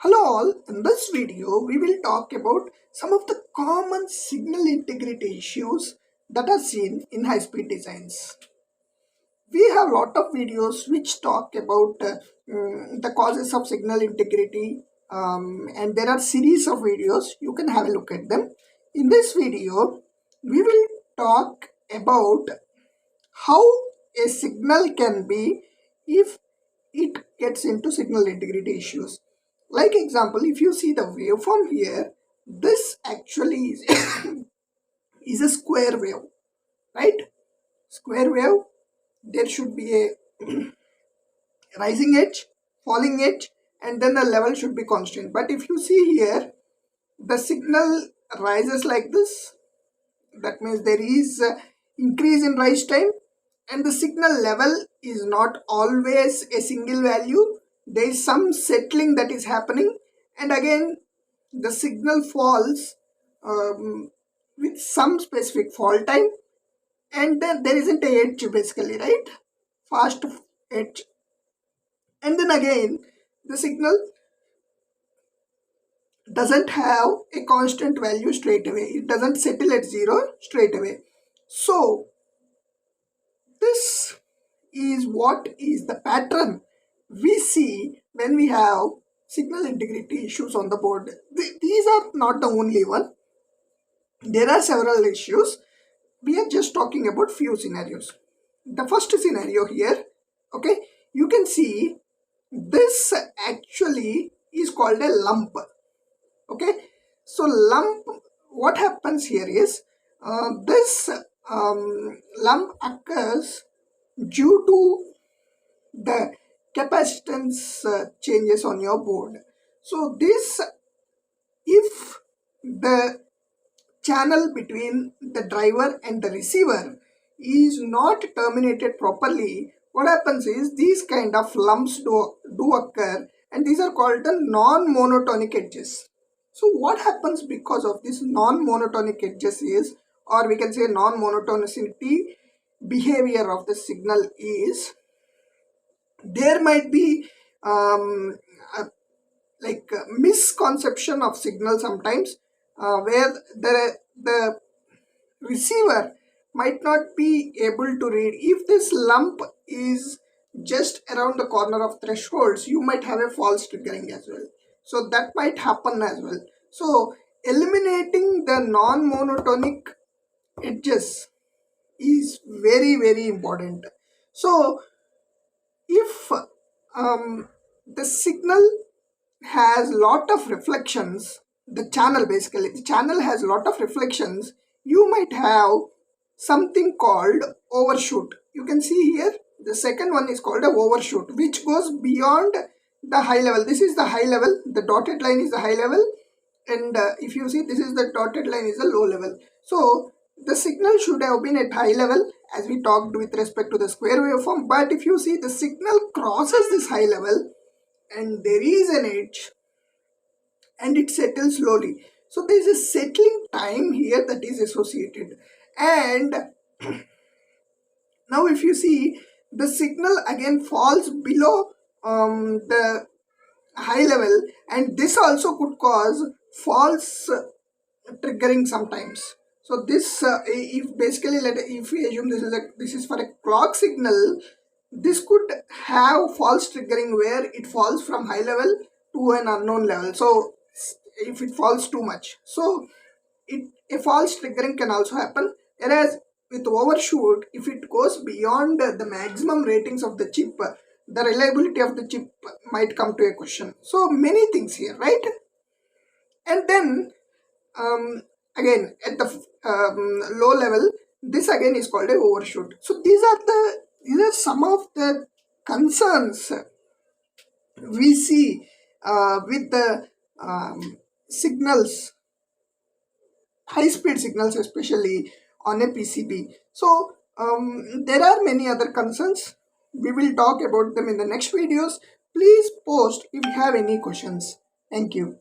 Hello all, in this video we will talk about some of the common signal integrity issues that are seen in high-speed designs. We have a lot of videos which talk about the causes of signal integrity, and there are series of videos. You can have a look at them. In this video we will talk about how a signal can be if it gets into signal integrity issues. Like example, if you see the waveform here, this actually is a square wave, right? Square wave, there should be a rising edge, falling edge, and then the level should be constant. But if you see here, the signal rises like this. That means there is increase in rise time, and the signal level is not always a single value. There is some settling that is happening, and again the signal falls with some specific fall time, and then there isn't a edge basically, right? Fast edge, and then again the signal doesn't have a constant value straight away. It doesn't settle at zero straight away. So this is what is the pattern we see when we have signal integrity issues on the board. These are not the only one. There are several issues. We are just talking about few scenarios. The first scenario here, okay, you can see this actually is called a lump. Okay, so lump, what happens here is this lump occurs due to the capacitance changes on your board. So this, if the channel between the driver and the receiver is not terminated properly, what happens is these kind of lumps do occur, and these are called the non-monotonic edges. So what happens because of this non-monotonic edges is, or we can say non-monotonicity behavior of the signal is, there might be misconception of signal sometimes, where the receiver might not be able to read. If this lump is just around the corner of thresholds, you might have a false triggering as well. So that might happen as well. So eliminating the non-monotonic edges is very important. So if the signal has lot of reflections, the channel has lot of reflections, you might have something called overshoot. You can see here the second one is called a overshoot, which goes beyond the high level. This is the high level, the dotted line is the high level, and if you see, this is the dotted line is the low level. So the signal should have been at high level as we talked with respect to the square waveform, but if you see, the signal crosses this high level and there is an edge and it settles slowly. So there is a settling time here that is associated, and now if you see, the signal again falls below the high level, and this also could cause false triggering sometimes. So this if basically if we assume this is for a clock signal, this could have false triggering where it falls from high level to an unknown level. So if it falls too much, so a false triggering can also happen. Whereas with overshoot, if it goes beyond the maximum ratings of the chip, the reliability of the chip might come to a question. So many things here, right? And then again at the low level, this again is called a overshoot. So these are some of the concerns we see with the signals, high speed signals, especially on a PCB. So there are many other concerns. We will talk about them in the next videos. Please post if you have any questions. Thank you.